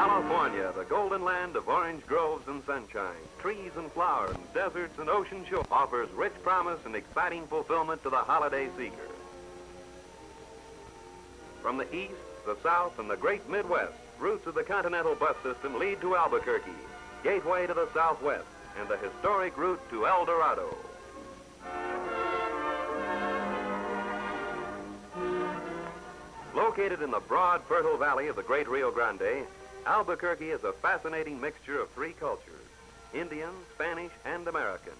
California, the golden land of orange groves and sunshine, trees and flowers, deserts and ocean shore, offers rich promise and exciting fulfillment to the holiday seeker. From the east, the south, and the great Midwest, routes of the Continental Bus system lead to Albuquerque, gateway to the southwest, and the historic route to El Dorado. Located in the broad, fertile valley of the great Rio Grande, Albuquerque is a fascinating mixture of three cultures: Indian, Spanish, and American.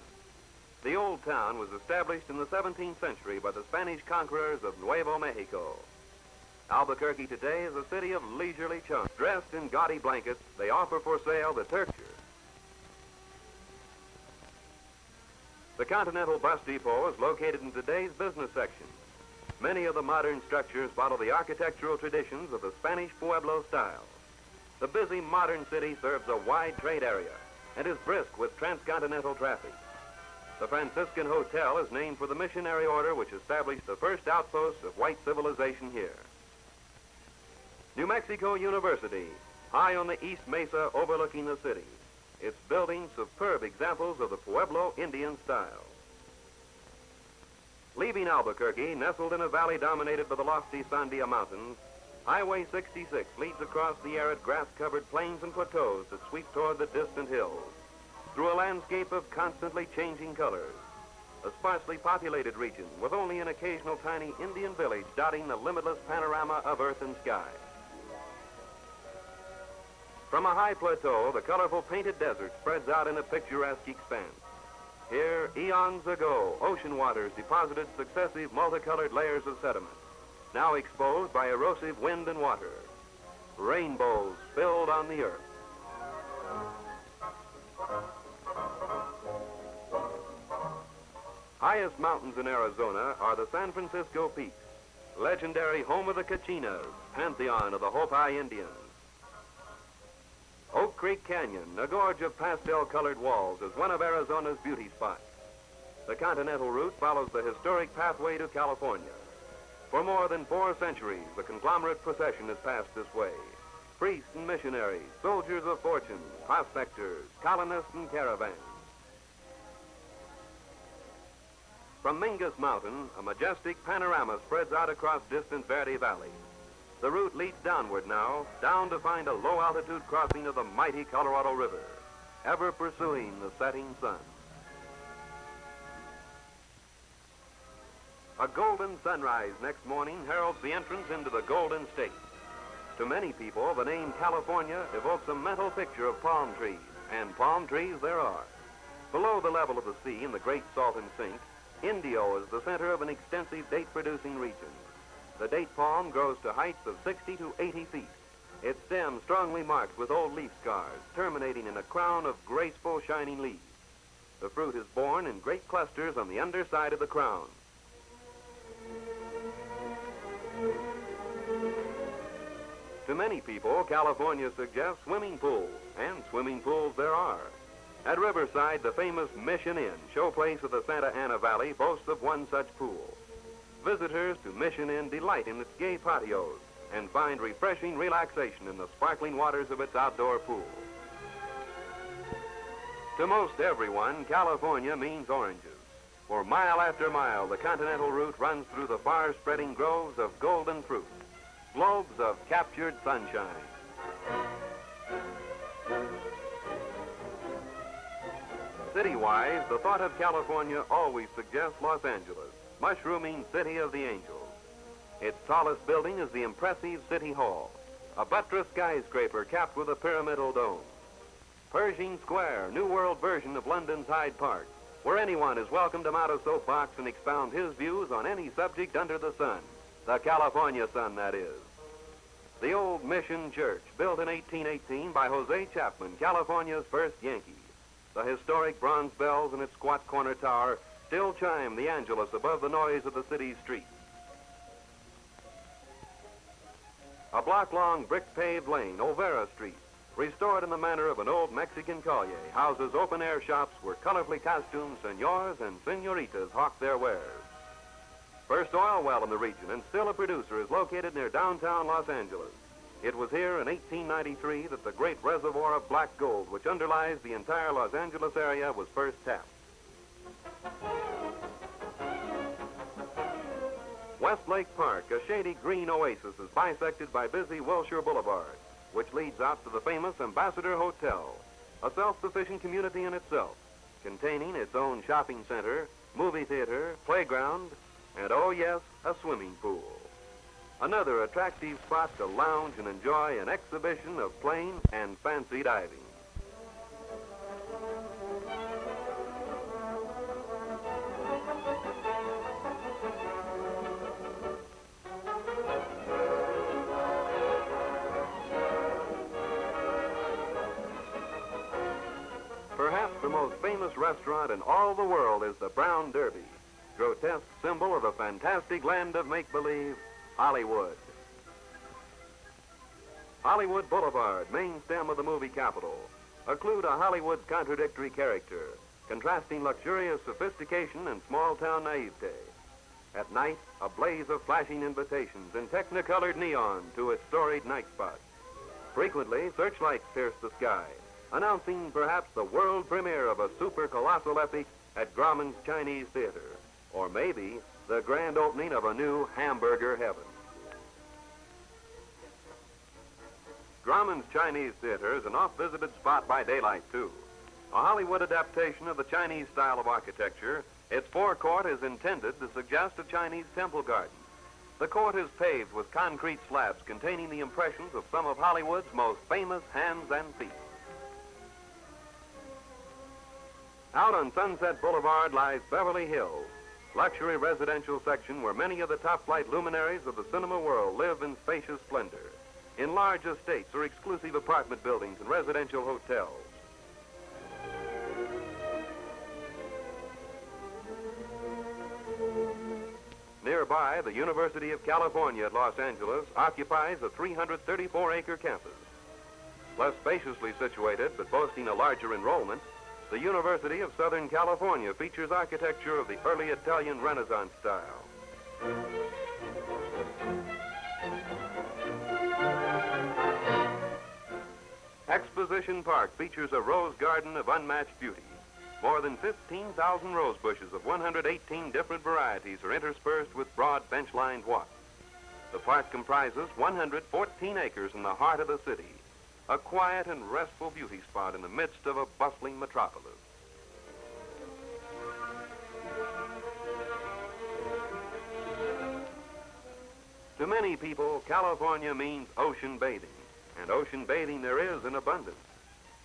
The old town was established in the 17th century by the Spanish conquerors of Nuevo Mexico. Albuquerque today is a city of leisurely charm. Dressed in gaudy blankets, they offer for sale the Turkish. The Continental Bus Depot is located in today's business section. Many of the modern structures follow the architectural traditions of the Spanish Pueblo style. The busy modern city serves a wide trade area and is brisk with transcontinental traffic. The Franciscan Hotel is named for the missionary order which established the first outpost of white civilization here. New Mexico University, high on the East Mesa overlooking the city. Its buildings superb examples of the Pueblo Indian style. Leaving Albuquerque, nestled in a valley dominated by the lofty Sandia Mountains, Highway 66 leads across the arid grass-covered plains and plateaus that sweep toward the distant hills, through a landscape of constantly changing colors, a sparsely populated region with only an occasional tiny Indian village dotting the limitless panorama of earth and sky. From a high plateau, the colorful painted desert spreads out in a picturesque expanse. Here, eons ago, ocean waters deposited successive multicolored layers of sediment, now exposed by erosive wind and water. Rainbows spilled on the earth. Highest mountains in Arizona are the San Francisco Peaks, legendary home of the Kachinas, pantheon of the Hopi Indians. Oak Creek Canyon, a gorge of pastel-colored walls, is one of Arizona's beauty spots. The Continental route follows the historic pathway to California. For more than 4 centuries, the conglomerate procession has passed this way. Priests and missionaries, soldiers of fortune, prospectors, colonists and caravans. From Mingus Mountain, a majestic panorama spreads out across distant Verde Valley. The route leads downward now, down to find a low-altitude crossing of the mighty Colorado River, ever pursuing the setting sun. A golden sunrise next morning heralds the entrance into the Golden State. To many people, the name California evokes a mental picture of palm trees, and palm trees there are. Below the level of the sea in the Great Salton Sink, Indio is the center of an extensive date-producing region. The date palm grows to heights of 60 to 80 feet. Its stem strongly marked with old leaf scars, terminating in a crown of graceful, shining leaves. The fruit is borne in great clusters on the underside of the crown. To many people, California suggests swimming pools, and swimming pools there are. At Riverside, the famous Mission Inn, showplace of the Santa Ana Valley, boasts of one such pool. Visitors to Mission Inn delight in its gay patios and find refreshing relaxation in the sparkling waters of its outdoor pool. To most everyone, California means oranges. For mile after mile, the Continental route runs through the far-spreading groves of golden fruit, globes of captured sunshine. City-wise, the thought of California always suggests Los Angeles, mushrooming city of the angels. Its tallest building is the impressive City Hall, a buttressed skyscraper capped with a pyramidal dome. Pershing Square, New World version of London's Hyde Park, where anyone is welcome to mount a soapbox and expound his views on any subject under the sun. The California sun, that is. The old Mission Church, built in 1818 by Jose Chapman, California's first Yankee. The historic bronze bells in its squat corner tower still chime the Angelus above the noise of the city's streets. A block-long brick-paved lane, Olvera Street, restored in the manner of an old Mexican calle, houses open-air shops where colorfully costumed senors and senoritas hawk their wares. First oil well in the region and still a producer is located near downtown Los Angeles. It was here in 1893 that the great reservoir of black gold, which underlies the entire Los Angeles area, was first tapped. Westlake Park, a shady green oasis, is bisected by busy Wilshire Boulevard, which leads out to the famous Ambassador Hotel, a self-sufficient community in itself, containing its own shopping center, movie theater, playground, and, oh yes, a swimming pool. Another attractive spot to lounge and enjoy an exhibition of plain and fancy diving. Perhaps the most famous restaurant in all the world is the Brown Derby, grotesque symbol of the fantastic land of make-believe, Hollywood. Hollywood Boulevard, main stem of the movie capital, a clue to Hollywood's contradictory character, contrasting luxurious sophistication and small-town naivete. At night, a blaze of flashing invitations in technicolored neon to its storied night spots. Frequently, searchlights pierce the sky, announcing perhaps the world premiere of a super-colossal epic at Grauman's Chinese Theater, or maybe the grand opening of a new hamburger heaven. Grauman's Chinese Theater is an oft-visited spot by daylight, too. A Hollywood adaptation of the Chinese style of architecture, its forecourt is intended to suggest a Chinese temple garden. The court is paved with concrete slabs containing the impressions of some of Hollywood's most famous hands and feet. Out on Sunset Boulevard lies Beverly Hills, luxury residential section where many of the top-flight luminaries of the cinema world live in spacious splendor, in large estates or exclusive apartment buildings and residential hotels. Nearby, the University of California at Los Angeles occupies a 334-acre campus. Less spaciously situated, but boasting a larger enrollment, the University of Southern California features architecture of the early Italian Renaissance style. Exposition Park features a rose garden of unmatched beauty. More than 15,000 rose bushes of 118 different varieties are interspersed with broad bench-lined walks. The park comprises 114 acres in the heart of the city, a quiet and restful beauty spot in the midst of a bustling metropolis. To many people, California means ocean bathing, and ocean bathing there is in abundance.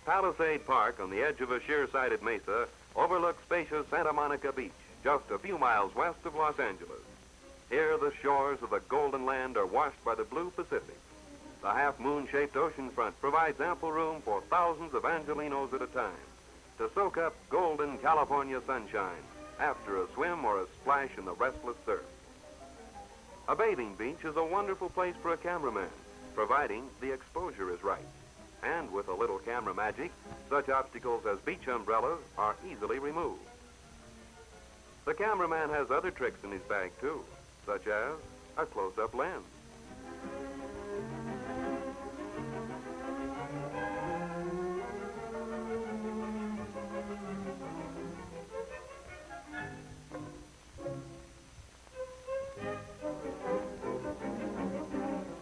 Palisade Park, on the edge of a sheer-sided mesa, overlooks spacious Santa Monica Beach, just a few miles west of Los Angeles. Here, the shores of the Golden Land are washed by the blue Pacific. The half-moon-shaped oceanfront provides ample room for thousands of Angelinos at a time to soak up golden California sunshine after a swim or a splash in the restless surf. A bathing beach is a wonderful place for a cameraman, providing the exposure is right. And with a little camera magic, such obstacles as beach umbrellas are easily removed. The cameraman has other tricks in his bag, too, such as a close-up lens.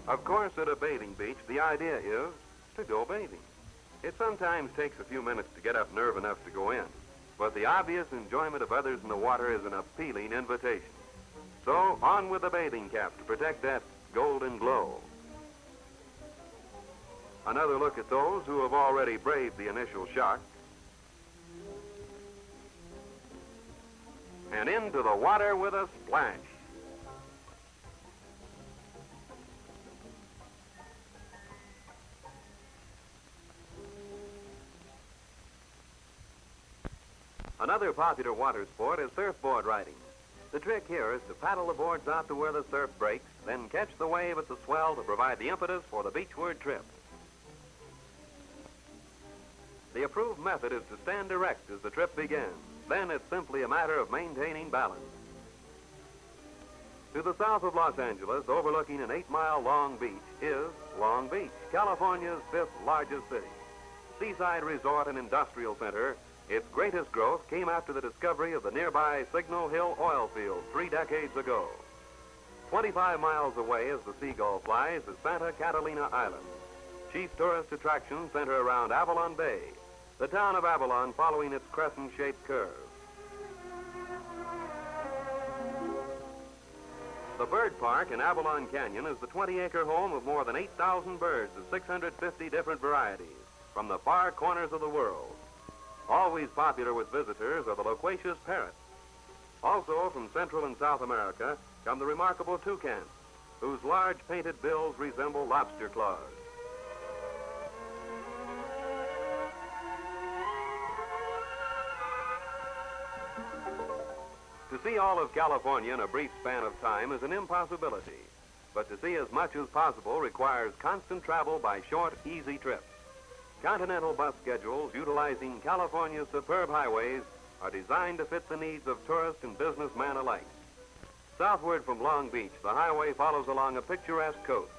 Of course, at a bathing beach, the idea is to go bathing. It sometimes takes a few minutes to get up nerve enough to go in, but the obvious enjoyment of others in the water is an appealing invitation. So, on with the bathing cap to protect that golden glow. Another look at those who have already braved the initial shock. And into the water with a splash. Another popular water sport is surfboard riding. The trick here is to paddle the boards out to where the surf breaks, then catch the wave at the swell to provide the impetus for the beachward trip. The approved method is to stand erect as the trip begins. Then it's simply a matter of maintaining balance. To the south of Los Angeles, overlooking an 8-mile long beach, is Long Beach, California's 5th largest city. Seaside resort and industrial center, its greatest growth came after the discovery of the nearby Signal Hill oil field 3 decades ago. 25 miles away as the Seagull flies is Santa Catalina Island. Chief tourist attractions center around Avalon Bay, the town of Avalon following its crescent-shaped curve. The Bird Park in Avalon Canyon is the 20-acre home of more than 8,000 birds of 650 different varieties from the far corners of the world. Always popular with visitors are the loquacious parrots. Also from Central and South America come the remarkable toucans, whose large painted bills resemble lobster claws. To see all of California in a brief span of time is an impossibility, but to see as much as possible requires constant travel by short, easy trips. Continental bus schedules utilizing California's superb highways are designed to fit the needs of tourist and businessman alike. Southward from Long Beach, the highway follows along a picturesque coast.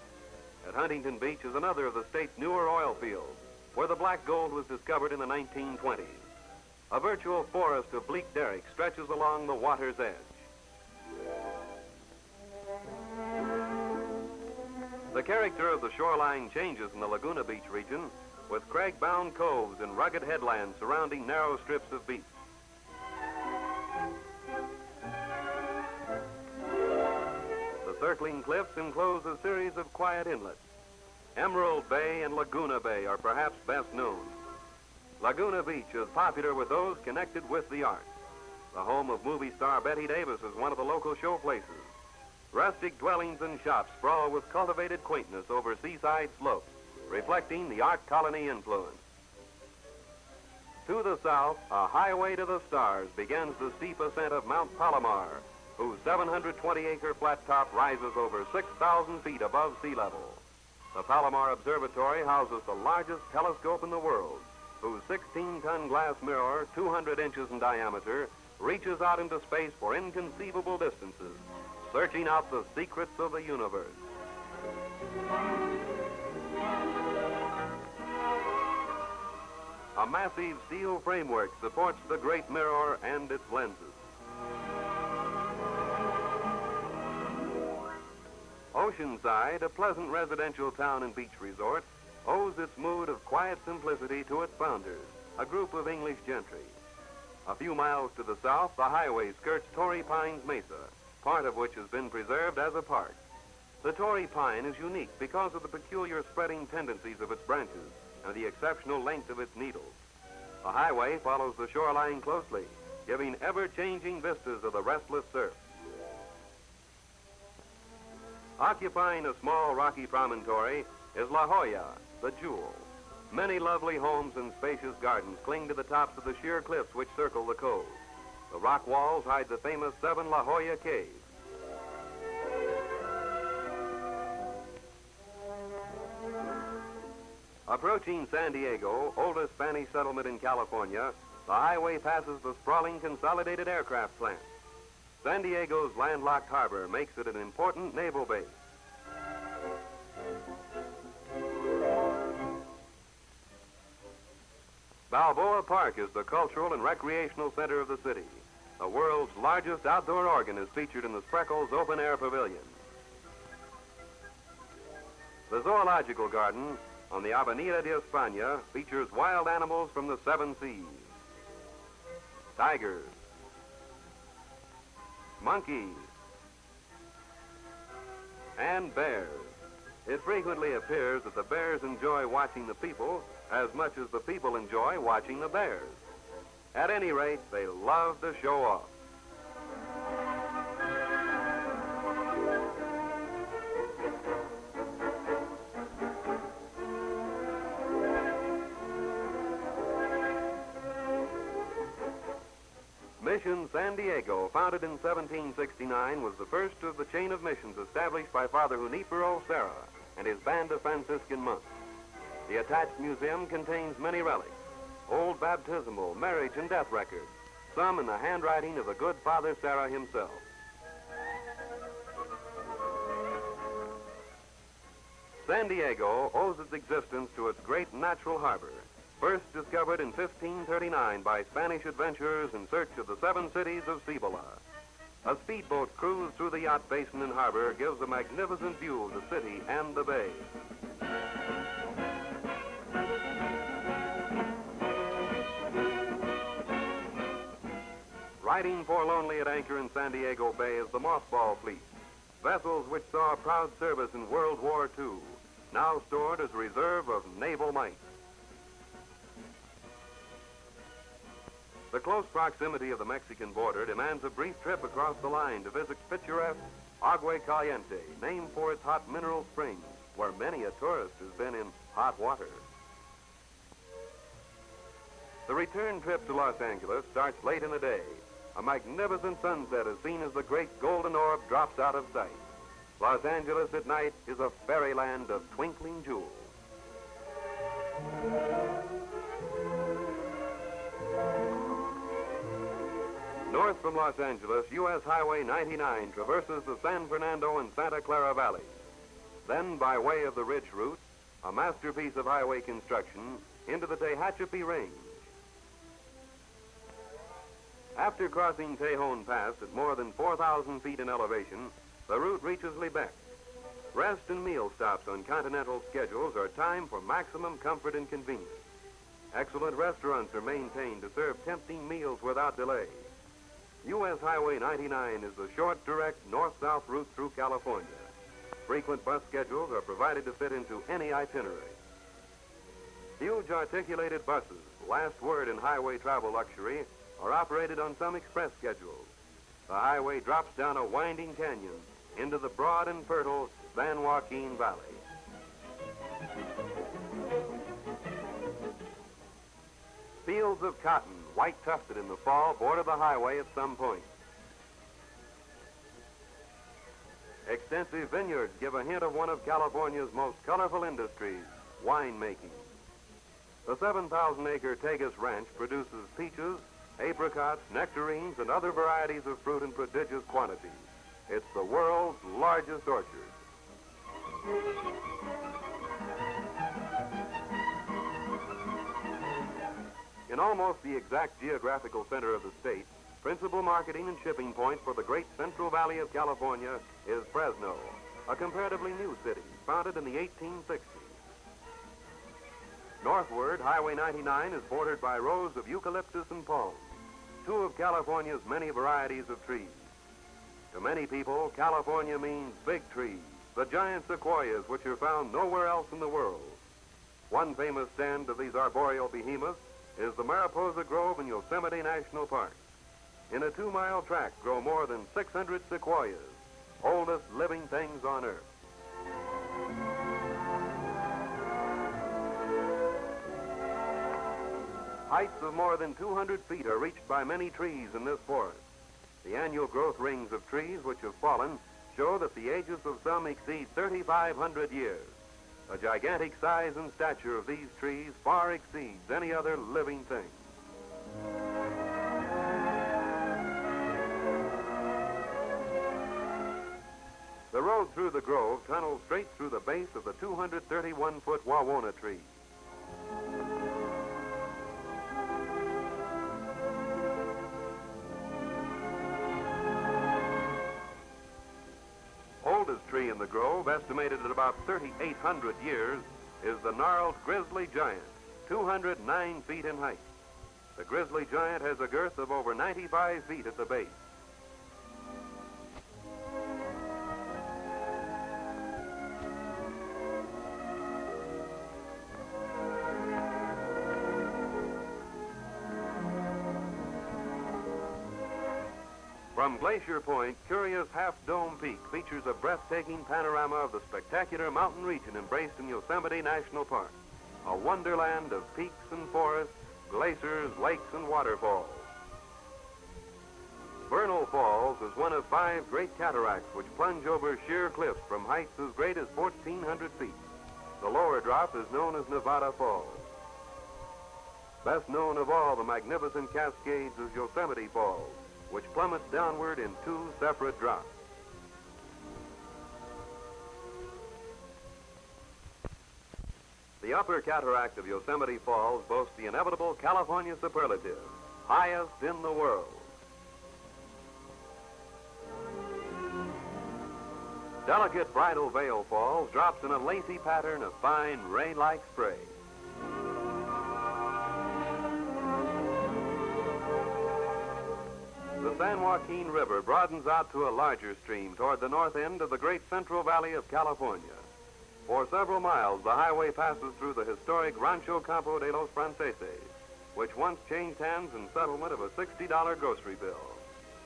At Huntington Beach is another of the state's newer oil fields, where the black gold was discovered in the 1920s. A virtual forest of bleak derrick stretches along the water's edge. The character of the shoreline changes in the Laguna Beach region, with crag-bound coves and rugged headlands surrounding narrow strips of beach. The circling cliffs enclose a series of quiet inlets. Emerald Bay and Laguna Bay are perhaps best known. Laguna Beach is popular with those connected with the arts. The home of movie star Bette Davis is one of the local show places. Rustic dwellings and shops sprawl with cultivated quaintness over seaside slopes, reflecting the art colony influence. To the south, a highway to the stars begins the steep ascent of Mount Palomar, whose 720-acre flat top rises over 6,000 feet above sea level. The Palomar Observatory houses the largest telescope in the world, whose 16-ton glass mirror, 200 inches in diameter, reaches out into space for inconceivable distances, searching out the secrets of the universe. A massive steel framework supports the great mirror and its lenses. Oceanside, a pleasant residential town and beach resort, owes its mood of quiet simplicity to its founders, a group of English gentry. A few miles to the south, the highway skirts Torrey Pines Mesa, part of which has been preserved as a park. The Torrey pine is unique because of the peculiar spreading tendencies of its branches and the exceptional length of its needles. The highway follows the shoreline closely, giving ever-changing vistas of the restless surf. Occupying a small rocky promontory is La Jolla, the jewel. Many lovely homes and spacious gardens cling to the tops of the sheer cliffs which circle the cove. The rock walls hide the famous 7 La Jolla caves. Approaching San Diego, oldest Spanish settlement in California, the highway passes the sprawling Consolidated Aircraft Plant. San Diego's landlocked harbor makes it an important naval base. Balboa Park is the cultural and recreational center of the city. The world's largest outdoor organ is featured in the Spreckles open-air pavilion. The Zoological Garden on the Avenida de España features wild animals from the 7 seas. Tigers, monkeys, and bears. It frequently appears that the bears enjoy watching the people as much as the people enjoy watching the bears. At any rate, they love to show off. Mission San Diego, founded in 1769, was the first of the chain of missions established by Father Junipero Serra and his band of Franciscan monks. The attached museum contains many relics, old baptismal, marriage, and death records, some in the handwriting of the good Father Serra himself. San Diego owes its existence to its great natural harbor, first discovered in 1539 by Spanish adventurers in search of the 7 cities of Cibola. A speedboat cruise through the yacht basin and harbor gives a magnificent view of the city and the bay. Riding forlornly at anchor in San Diego Bay is the Mothball Fleet, vessels which saw proud service in World War II, now stored as a reserve of naval might. The close proximity of the Mexican border demands a brief trip across the line to visit picturesque Agua Caliente, named for its hot mineral springs, where many a tourist has been in hot water. The return trip to Los Angeles starts late in the day. A magnificent sunset is seen as the great golden orb drops out of sight. Los Angeles at night is a fairyland of twinkling jewels. North from Los Angeles, U.S. Highway 99 traverses the San Fernando and Santa Clara valleys. Then, by way of the Ridge Route, a masterpiece of highway construction, into the Tehachapi Range. After crossing Tejon Pass at more than 4,000 feet in elevation, the route reaches Lebec. Rest and meal stops on Continental schedules are timed for maximum comfort and convenience. Excellent restaurants are maintained to serve tempting meals without delay. U.S. Highway 99 is the short, direct, north-south route through California. Frequent bus schedules are provided to fit into any itinerary. Huge articulated buses, last word in highway travel luxury, are operated on some express schedules. The highway drops down a winding canyon into the broad and fertile San Joaquin Valley. Fields of cotton, white tufted in the fall, border the highway at some point. Extensive vineyards give a hint of one of California's most colorful industries, winemaking. The 7,000-acre Tegus Ranch produces peaches, apricots, nectarines, and other varieties of fruit in prodigious quantities. It's the world's largest orchard. In almost the exact geographical center of the state, principal marketing and shipping point for the great Central Valley of California is Fresno, a comparatively new city, founded in the 1860s. Northward, Highway 99 is bordered by rows of eucalyptus and palms, 2 of California's many varieties of trees. To many people, California means big trees, the giant sequoias which are found nowhere else in the world. One famous stand of these arboreal behemoths is the Mariposa Grove and Yosemite National Park. In a 2-mile tract grow more than 600 sequoias, oldest living things on Earth. Heights of more than 200 feet are reached by many trees in this forest. The annual growth rings of trees which have fallen show that the ages of some exceed 3,500 years. The gigantic size and stature of these trees far exceeds any other living thing. The road through the grove tunnels straight through the base of the 231-foot Wawona tree. Oldest tree in the grove, estimated at about 3,800 years, is the gnarled grizzly giant, 209 feet in height. The grizzly giant has a girth of over 95 feet at the base. From Glacier Point, curious half-dome peak features a breathtaking panorama of the spectacular mountain region embraced in Yosemite National Park, a wonderland of peaks and forests, glaciers, lakes, and waterfalls. Vernal Falls is one of 5 great cataracts which plunge over sheer cliffs from heights as great as 1,400 feet. The lower drop is known as Nevada Falls. Best known of all the magnificent cascades is Yosemite Falls, which plummets downward in 2 separate drops. The upper cataract of Yosemite Falls boasts the inevitable California superlative, highest in the world. Delicate Bridal Veil Falls drops in a lacy pattern of fine rain-like spray. The San Joaquin River broadens out to a larger stream toward the north end of the great Central Valley of California. For several miles, the highway passes through the historic Rancho Campo de los Franceses, which once changed hands in settlement of a $60 grocery bill.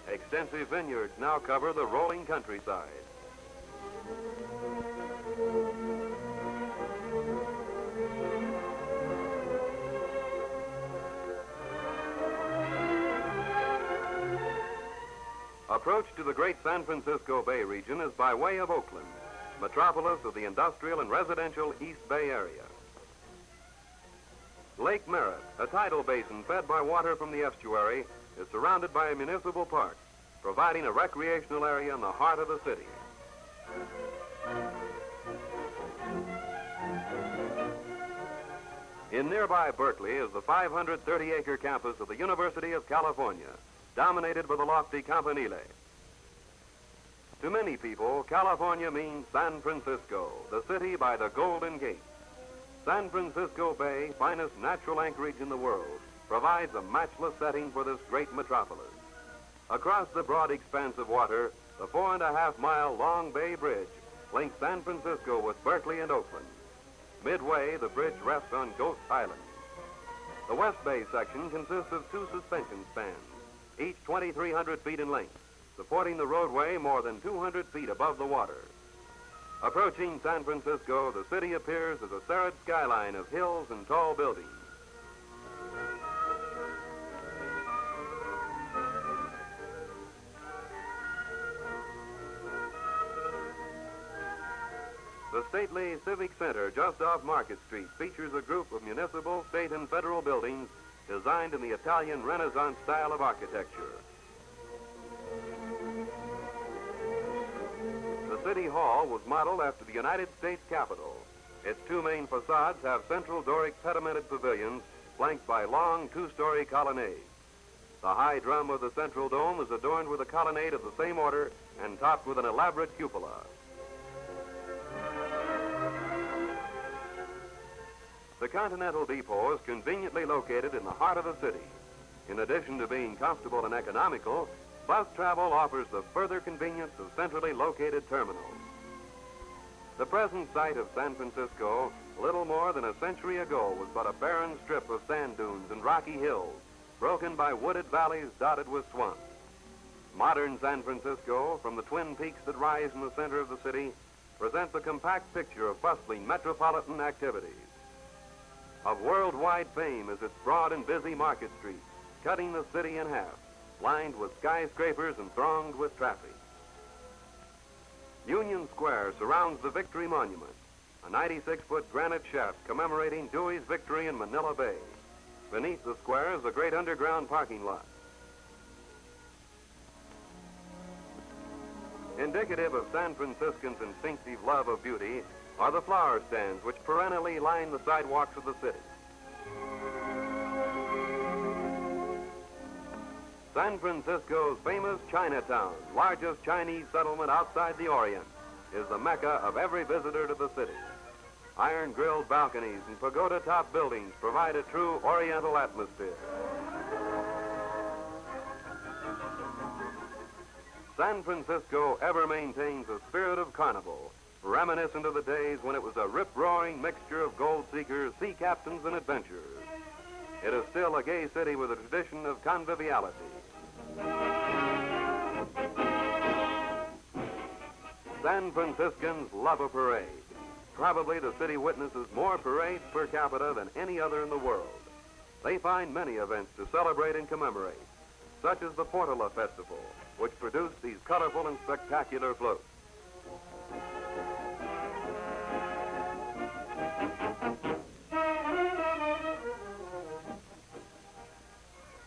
Extensive vineyards now cover the rolling countryside. Approach to the great San Francisco Bay region is by way of Oakland, metropolis of the industrial and residential East Bay area. Lake Merritt, a tidal basin fed by water from the estuary, is surrounded by a municipal park, providing a recreational area in the heart of the city. In nearby Berkeley is the 530-acre campus of the University of California, dominated by the lofty Campanile. To many people, California means San Francisco, the city by the Golden Gate. San Francisco Bay, finest natural anchorage in the world, provides a matchless setting for this great metropolis. Across the broad expanse of water, the 4.5-mile Long Bay Bridge links San Francisco with Berkeley and Oakland. Midway, the bridge rests on Ghost Island. The West Bay section consists of two suspension spans, each 2,300 feet in length, supporting the roadway more than 200 feet above the water. Approaching San Francisco, the city appears as a serried skyline of hills and tall buildings. The stately Civic Center just off Market Street features a group of municipal, state, and federal buildings designed in the Italian Renaissance style of architecture. The City Hall was modeled after the United States Capitol. Its two main facades have central Doric pedimented pavilions flanked by long two-story colonnades. The high drum of the central dome is adorned with a colonnade of the same order and topped with an elaborate cupola. The Continental Depot is conveniently located in the heart of the city. In addition to being comfortable and economical, bus travel offers the further convenience of centrally located terminals. The present site of San Francisco, little more than a century ago, was but a barren strip of sand dunes and rocky hills, broken by wooded valleys dotted with swamps. Modern San Francisco, from the twin peaks that rise in the center of the city, presents a compact picture of bustling metropolitan activities. Of worldwide fame is its broad and busy market streets, cutting the city in half, lined with skyscrapers and thronged with traffic. Union Square surrounds the Victory Monument, a 96-foot granite shaft commemorating Dewey's victory in Manila Bay. Beneath the square is a great underground parking lot. Indicative of San Franciscans' instinctive love of beauty are the flower stands which perennially line the sidewalks of the city. San Francisco's famous Chinatown, largest Chinese settlement outside the Orient, is the mecca of every visitor to the city. Iron-grilled balconies and pagoda-top buildings provide a true Oriental atmosphere. San Francisco ever maintains a spirit of carnival, reminiscent of the days when it was a rip-roaring mixture of gold seekers, sea captains, and adventurers. It is still a gay city with a tradition of conviviality. San Franciscans love a parade. Probably the city witnesses more parades per capita than any other in the world. They find many events to celebrate and commemorate, such as the Portola Festival, which produced these colorful and spectacular floats.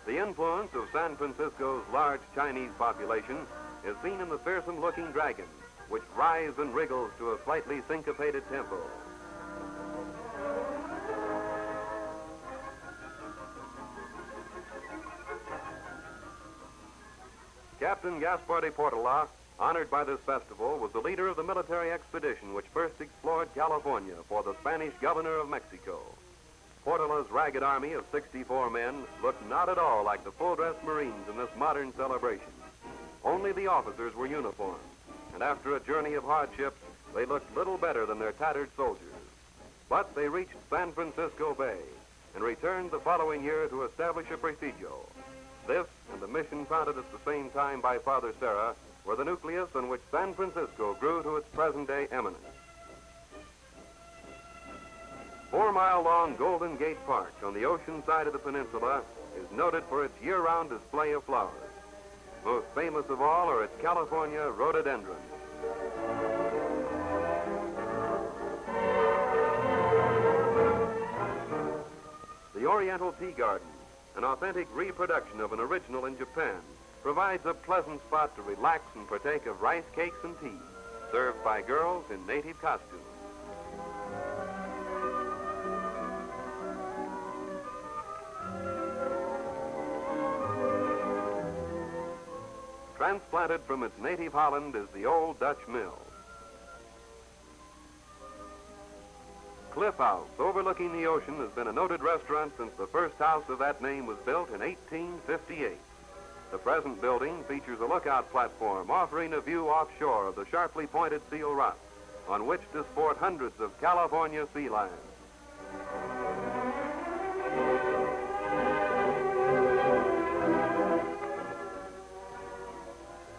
The influence of San Francisco's large Chinese population is seen in the fearsome-looking dragons, which rise and wriggles to a slightly syncopated tempo. Captain Gaspar de Portola, honored by this festival, was the leader of the military expedition which first explored California for the Spanish governor of Mexico. Portola's ragged army of 64 men looked not at all like the full-dress Marines in this modern celebration. Only the officers were uniformed, and after a journey of hardships, they looked little better than their tattered soldiers. But they reached San Francisco Bay and returned the following year to establish a presidio. This, and the mission founded at the same time by Father Serra, were the nucleus on which San Francisco grew to its present-day eminence. 4-mile-long Golden Gate Park on the ocean side of the peninsula is noted for its year-round display of flowers. Most famous of all are its California rhododendrons. The Oriental Tea Garden, an authentic reproduction of an original in Japan, provides a pleasant spot to relax and partake of rice cakes and tea, served by girls in native costumes. Transplanted from its native Holland is the old Dutch mill. Cliff House, overlooking the ocean, has been a noted restaurant since the first house of that name was built in 1858. The present building features a lookout platform offering a view offshore of the sharply pointed seal rocks on which to sport hundreds of California sea lions.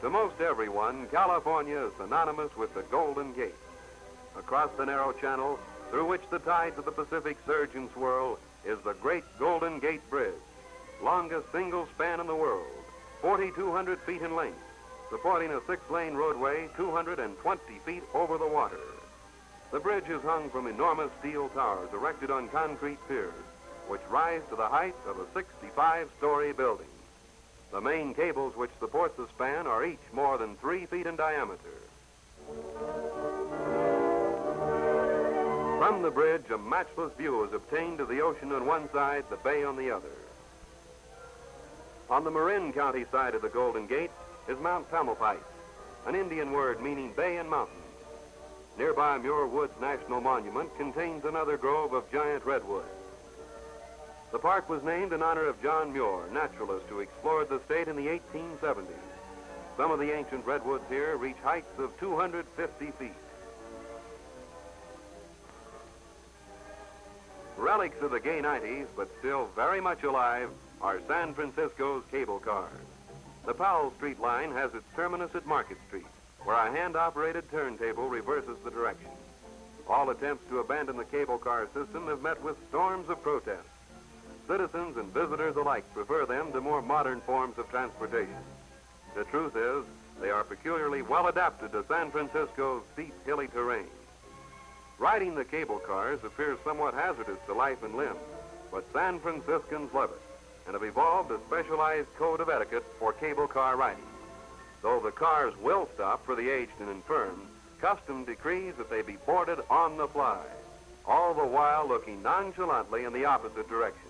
To most everyone, California is synonymous with the Golden Gate. Across the narrow channel through which the tides of the Pacific surge and swirl is the great Golden Gate Bridge, longest single span in the world, 4,200 feet in length, supporting a 6-lane roadway 220 feet over the water. The bridge is hung from enormous steel towers erected on concrete piers, which rise to the height of a 65-story building. The main cables which support the span are each more than 3 feet in diameter. From the bridge, a matchless view is obtained of the ocean on one side, the bay on the other. On the Marin County side of the Golden Gate is Mount Palomar, an Indian word meaning bay and mountain. Nearby Muir Woods National Monument contains another grove of giant redwoods. The park was named in honor of John Muir, naturalist who explored the state in the 1870s. Some of the ancient redwoods here reach heights of 250 feet. Relics of the gay 90s, but still very much alive, are San Francisco's cable cars. The Powell Street line has its terminus at Market Street, where a hand-operated turntable reverses the direction. All attempts to abandon the cable car system have met with storms of protest. Citizens and visitors alike prefer them to more modern forms of transportation. The truth is, they are peculiarly well adapted to San Francisco's steep, hilly terrain. Riding the cable cars appears somewhat hazardous to life and limb, but San Franciscans love it and have evolved a specialized code of etiquette for cable car riding. Though the cars will stop for the aged and infirm, custom decrees that they be boarded on the fly, all the while looking nonchalantly in the opposite direction.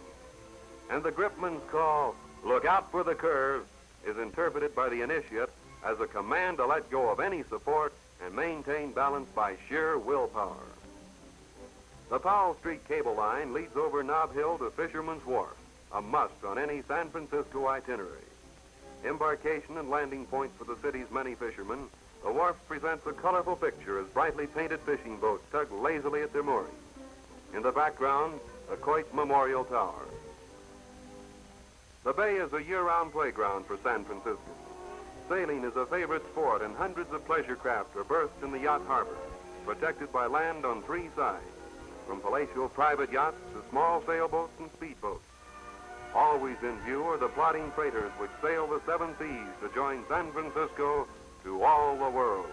And the gripman's call, "Look out for the curve," is interpreted by the initiate as a command to let go of any support and maintain balance by sheer willpower. The Powell Street cable line leads over Nob Hill to Fisherman's Wharf, a must on any San Francisco itinerary. Embarkation and landing points for the city's many fishermen, the wharf presents a colorful picture as brightly painted fishing boats tug lazily at their moorings. In the background, the Coit Memorial Tower. The bay is a year-round playground for San Francisco. Sailing is a favorite sport, and hundreds of pleasure craft are berthed in the yacht harbor, protected by land on 3 sides, from palatial private yachts to small sailboats and speedboats. Always in view are the plodding freighters which sail the 7 seas to join San Francisco to all the world.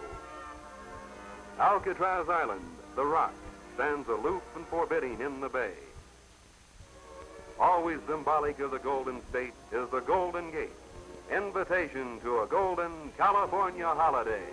Alcatraz Island, the rock, stands aloof and forbidding in the bay. Always symbolic of the Golden State is the Golden Gate, invitation to a golden California holiday.